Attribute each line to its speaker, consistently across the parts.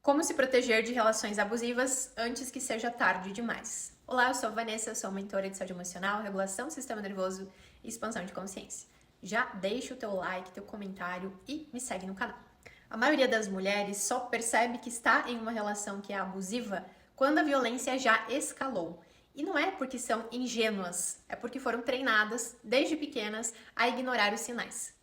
Speaker 1: Como se proteger de relações abusivas antes que seja tarde demais? Olá, eu sou a Vanessa, sou mentora de saúde emocional, regulação do sistema nervoso e expansão de consciência. Já deixa o teu like, teu comentário e me segue no canal. A maioria das mulheres só percebe que está em uma relação que é abusiva quando a violência já escalou. E não é porque são ingênuas, é porque foram treinadas desde pequenas a ignorar os sinais.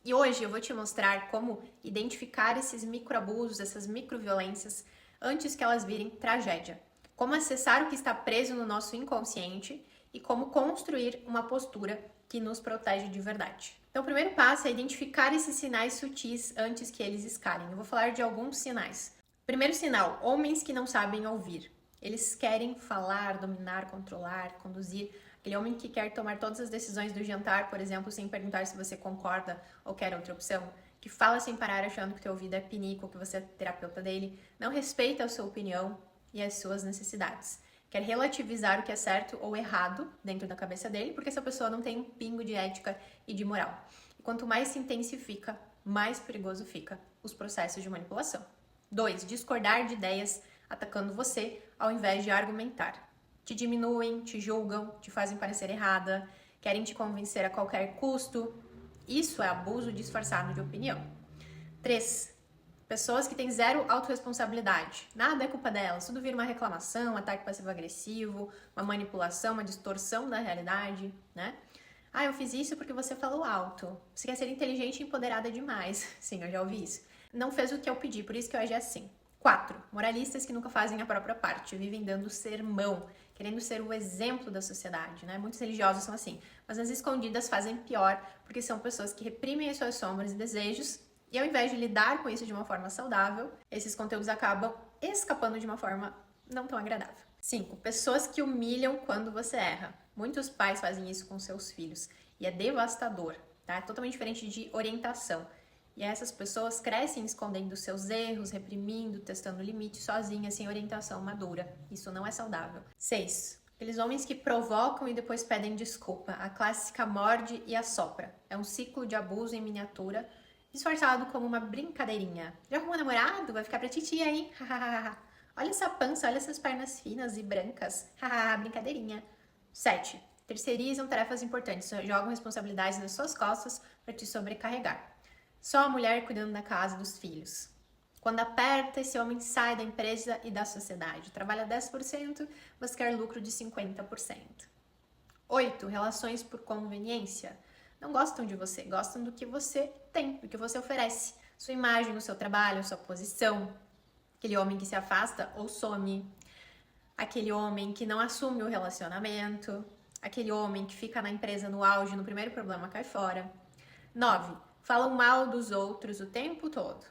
Speaker 1: E hoje eu vou te mostrar como identificar esses microabusos, essas microviolências, antes que elas virem tragédia. Como acessar o que está preso no nosso inconsciente e como construir uma postura que nos protege de verdade. Então, o primeiro passo é identificar esses sinais sutis antes que eles escalem. Eu vou falar de alguns sinais. Primeiro sinal, homens que não sabem ouvir. Eles querem falar, dominar, controlar, conduzir. Aquele homem que quer tomar todas as decisões do jantar, por exemplo, sem perguntar se você concorda ou quer outra opção. Que fala sem parar achando que o teu ouvido é pinico, que você é terapeuta dele. Não respeita a sua opinião e as suas necessidades. Quer relativizar o que é certo ou errado dentro da cabeça dele, porque essa pessoa não tem um pingo de ética e de moral. E quanto mais se intensifica, mais perigoso fica os processos de manipulação. 2. Discordar de ideias atacando você ao invés de argumentar. Te diminuem, te julgam, te fazem parecer errada, querem te convencer a qualquer custo. Isso é abuso disfarçado de opinião. 3. Pessoas que têm zero autorresponsabilidade. Nada é culpa delas, tudo vira uma reclamação, um ataque passivo-agressivo, uma manipulação, uma distorção da realidade, né? Ah, eu fiz isso porque você falou alto. Você quer ser inteligente e empoderada demais. Sim, eu já ouvi isso. Não fez o que eu pedi, por isso que eu agi assim. 4. Moralistas que nunca fazem a própria parte, vivem dando sermão, querendo ser o exemplo da sociedade, né? Muitos religiosos são assim, mas nas escondidas fazem pior, porque são pessoas que reprimem as suas sombras e desejos, e ao invés de lidar com isso de uma forma saudável, esses conteúdos acabam escapando de uma forma não tão agradável. 5. Pessoas que humilham quando você erra. Muitos pais fazem isso com seus filhos, e é devastador, tá? É totalmente diferente de orientação. E essas pessoas crescem escondendo seus erros, reprimindo, testando limites sozinhas, sem orientação madura. Isso não é saudável. 6. Aqueles homens que provocam e depois pedem desculpa. A clássica morde e assopra. É um ciclo de abuso em miniatura, disfarçado como uma brincadeirinha. Já arrumou namorado? Vai ficar pra titia, hein? Olha essa pança, olha essas pernas finas e brancas. Brincadeirinha. 7. Terceirizam tarefas importantes, jogam responsabilidades nas suas costas para te sobrecarregar. Só a mulher cuidando da casa e dos filhos. Quando aperta, esse homem sai da empresa e da sociedade. Trabalha 10%, mas quer lucro de 50%. 8. Relações por conveniência. Não gostam de você, gostam do que você tem, do que você oferece. Sua imagem, o seu trabalho, a sua posição. Aquele homem que se afasta ou some. Aquele homem que não assume o relacionamento. Aquele homem que fica na empresa no auge, no primeiro problema cai fora. 9. Falam mal dos outros o tempo todo.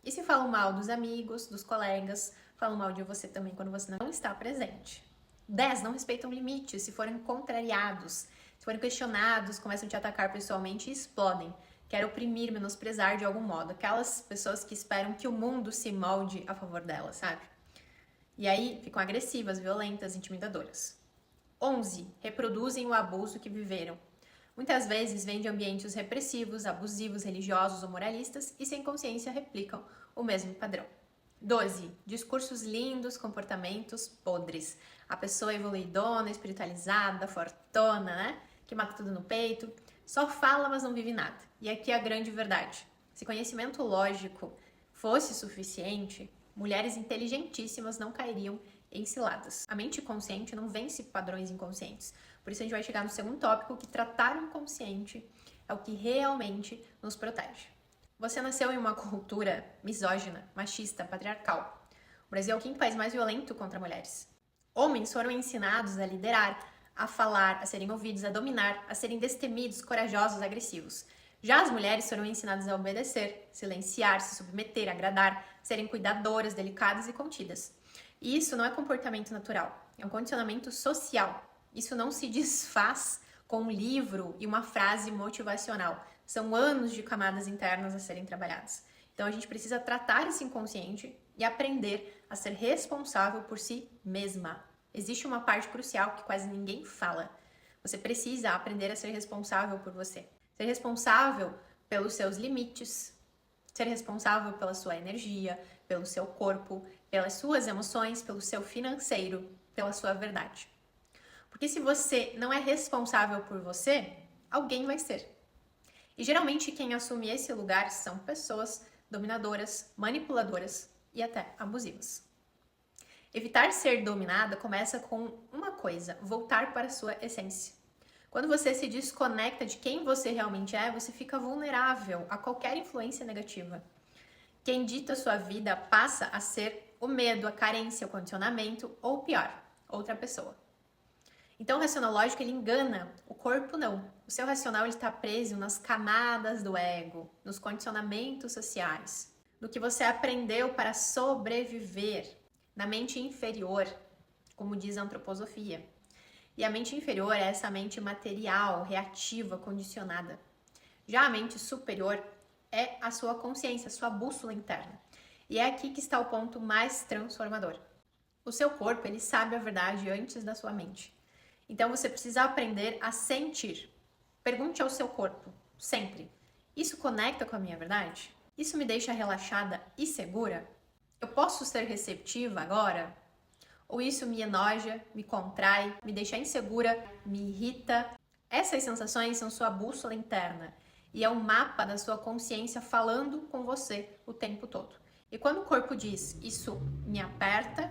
Speaker 1: E se falam mal dos amigos, dos colegas, falam mal de você também quando você não está presente. 10. Não respeitam limites, se forem contrariados, se forem questionados, começam a te atacar pessoalmente e explodem. Querem oprimir, menosprezar de algum modo. Aquelas pessoas que esperam que o mundo se molde a favor delas, sabe? E aí ficam agressivas, violentas, intimidadoras. 11. Reproduzem o abuso que viveram. Muitas vezes vêm de ambientes repressivos, abusivos, religiosos ou moralistas e sem consciência replicam o mesmo padrão. 12. Discursos lindos, comportamentos podres. A pessoa evoluidona, espiritualizada, fortona, né? Que mata tudo no peito. Só fala, mas não vive nada. E aqui é a grande verdade. Se conhecimento lógico fosse suficiente, mulheres inteligentíssimas não cairiam em ciladas. A mente consciente não vence padrões inconscientes. Por isso a gente vai chegar no segundo tópico, que tratar o inconsciente é o que realmente nos protege. Você nasceu em uma cultura misógina, machista, patriarcal. O Brasil é o quinto país mais violento contra mulheres. Homens foram ensinados a liderar, a falar, a serem ouvidos, a dominar, a serem destemidos, corajosos, agressivos. Já as mulheres foram ensinadas a obedecer, silenciar, se submeter, agradar, serem cuidadoras, delicadas e contidas. E isso não é comportamento natural, é um condicionamento social. Isso não se desfaz com um livro e uma frase motivacional. São anos de camadas internas a serem trabalhadas. Então a gente precisa tratar esse inconsciente e aprender a ser responsável por si mesma. Existe uma parte crucial que quase ninguém fala. Você precisa aprender a ser responsável por você. Ser responsável pelos seus limites, ser responsável pela sua energia, pelo seu corpo, pelas suas emoções, pelo seu financeiro, pela sua verdade. Porque se você não é responsável por você, alguém vai ser. E geralmente quem assume esse lugar são pessoas dominadoras, manipuladoras e até abusivas. Evitar ser dominada começa com uma coisa: voltar para a sua essência. Quando você se desconecta de quem você realmente é, você fica vulnerável a qualquer influência negativa. Quem dita a sua vida passa a ser o medo, a carência, o condicionamento ou pior, outra pessoa. Então o racional lógico ele engana, o corpo não. O seu racional está preso nas camadas do ego, nos condicionamentos sociais, no que você aprendeu para sobreviver, na mente inferior, como diz a antroposofia. E a mente inferior é essa mente material, reativa, condicionada. Já a mente superior é a sua consciência, a sua bússola interna. E é aqui que está o ponto mais transformador. O seu corpo, ele sabe a verdade antes da sua mente. Então você precisa aprender a sentir. Pergunte ao seu corpo, sempre: isso conecta com a minha verdade? Isso me deixa relaxada e segura? Eu posso ser receptiva agora? Ou isso me enoja, me contrai, me deixa insegura, me irrita? Essas sensações são sua bússola interna e é um mapa da sua consciência falando com você o tempo todo. E quando o corpo diz isso me aperta,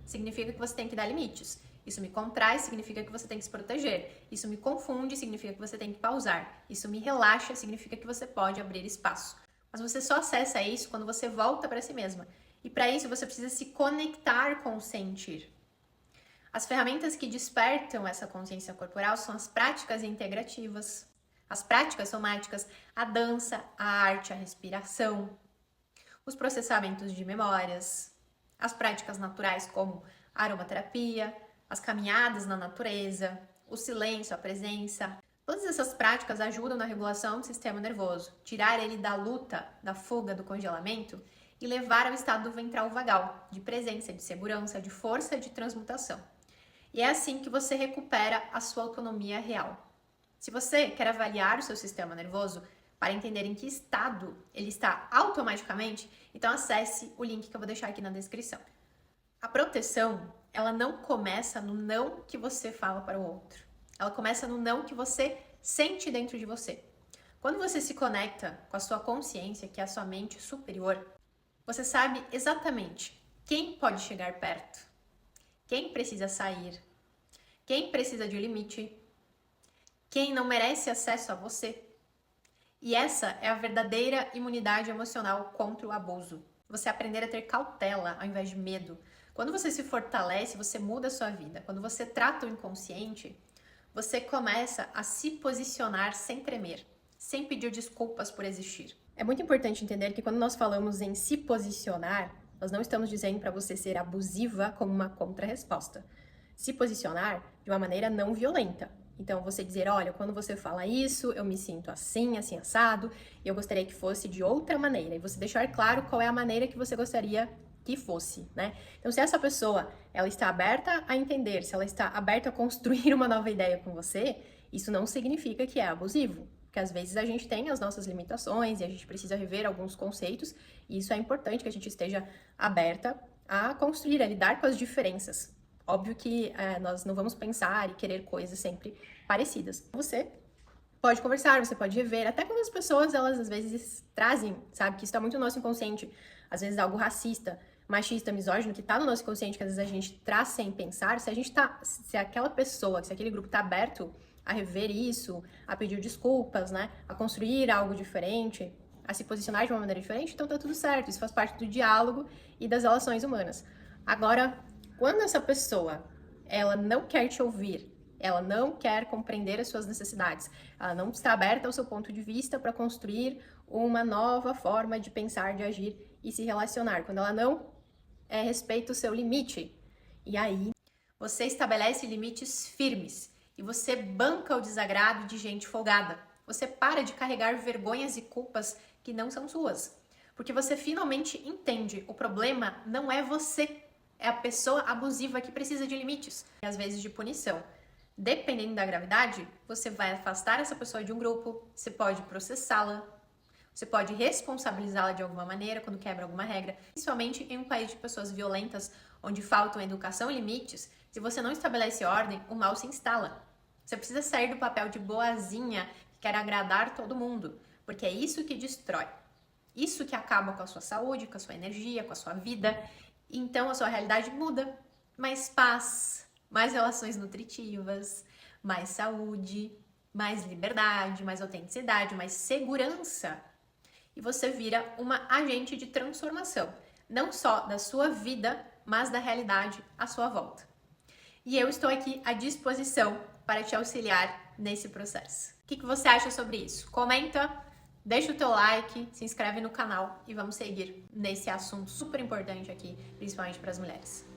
Speaker 1: significa que você tem que dar limites. Isso me contrai, significa que você tem que se proteger. Isso me confunde, significa que você tem que pausar. Isso me relaxa, significa que você pode abrir espaço. Mas você só acessa isso quando você volta para si mesma. E para isso você precisa se conectar com o sentir. As ferramentas que despertam essa consciência corporal são as práticas integrativas, as práticas somáticas, a dança, a arte, a respiração, os processamentos de memórias, as práticas naturais como a aromaterapia, as caminhadas na natureza, o silêncio, a presença. Todas essas práticas ajudam na regulação do sistema nervoso, tirar ele da luta, da fuga, do congelamento e levar ao estado ventral vagal, de presença, de segurança, de força, de transmutação. E é assim que você recupera a sua autonomia real. Se você quer avaliar o seu sistema nervoso para entender em que estado ele está automaticamente, então acesse o link que eu vou deixar aqui na descrição. A proteção, ela não começa no não que você fala para o outro. Ela começa no não que você sente dentro de você. Quando você se conecta com a sua consciência, que é a sua mente superior, você sabe exatamente quem pode chegar perto, quem precisa sair, quem precisa de um limite, quem não merece acesso a você. E essa é a verdadeira imunidade emocional contra o abuso. Você aprender a ter cautela ao invés de medo. Quando você se fortalece, você muda a sua vida. Quando você trata o inconsciente, você começa a se posicionar sem tremer, sem pedir desculpas por existir. É muito importante entender que quando nós falamos em se posicionar, nós não estamos dizendo para você ser abusiva como uma contra-resposta. Se posicionar de uma maneira não violenta. Então, você dizer, olha, quando você fala isso, eu me sinto assim, assim, assado, e eu gostaria que fosse de outra maneira. E você deixar claro qual é a maneira que você gostaria que fosse, né? Então, se essa pessoa, ela está aberta a entender, se ela está aberta a construir uma nova ideia com você, isso não significa que é abusivo. Porque às vezes a gente tem as nossas limitações e a gente precisa rever alguns conceitos, e isso é importante que a gente esteja aberta a construir, a lidar com as diferenças. Óbvio que nós não vamos pensar e querer coisas sempre parecidas. Você pode conversar, você pode rever, até quando as pessoas, elas às vezes trazem, sabe, que isso está muito no nosso inconsciente, às vezes algo racista, machista, misógino, que está no nosso inconsciente, que às vezes a gente traz sem pensar, se aquela pessoa, se aquele grupo está aberto a rever isso, a pedir desculpas, né, a construir algo diferente, a se posicionar de uma maneira diferente, então tá tudo certo, isso faz parte do diálogo e das relações humanas. Agora, quando essa pessoa, ela não quer te ouvir, ela não quer compreender as suas necessidades, ela não está aberta ao seu ponto de vista para construir uma nova forma de pensar, de agir e se relacionar, quando ela não respeita o seu limite, e aí você estabelece limites firmes e você banca o desagrado de gente folgada. Você para de carregar vergonhas e culpas que não são suas, porque você finalmente entende, o problema não é você, é a pessoa abusiva que precisa de limites e às vezes de punição. Dependendo da gravidade, você vai afastar essa pessoa de um grupo, você pode processá-la, Você pode responsabilizá-la de alguma maneira quando quebra alguma regra, principalmente em um país de pessoas violentas, onde faltam educação e limites. Se você não estabelece ordem, o mal se instala. Você precisa sair do papel de boazinha que quer agradar todo mundo, porque é isso que destrói. Isso que acaba com a sua saúde, com a sua energia, com a sua vida. Então a sua realidade muda. Mais paz, mais relações nutritivas, mais saúde, mais liberdade, mais autenticidade, mais segurança. E você vira uma agente de transformação, não só da sua vida, mas da realidade à sua volta. E eu estou aqui à disposição para te auxiliar nesse processo. O que você acha sobre isso? Comenta, deixa o teu like, se inscreve no canal e vamos seguir nesse assunto super importante aqui, principalmente para as mulheres.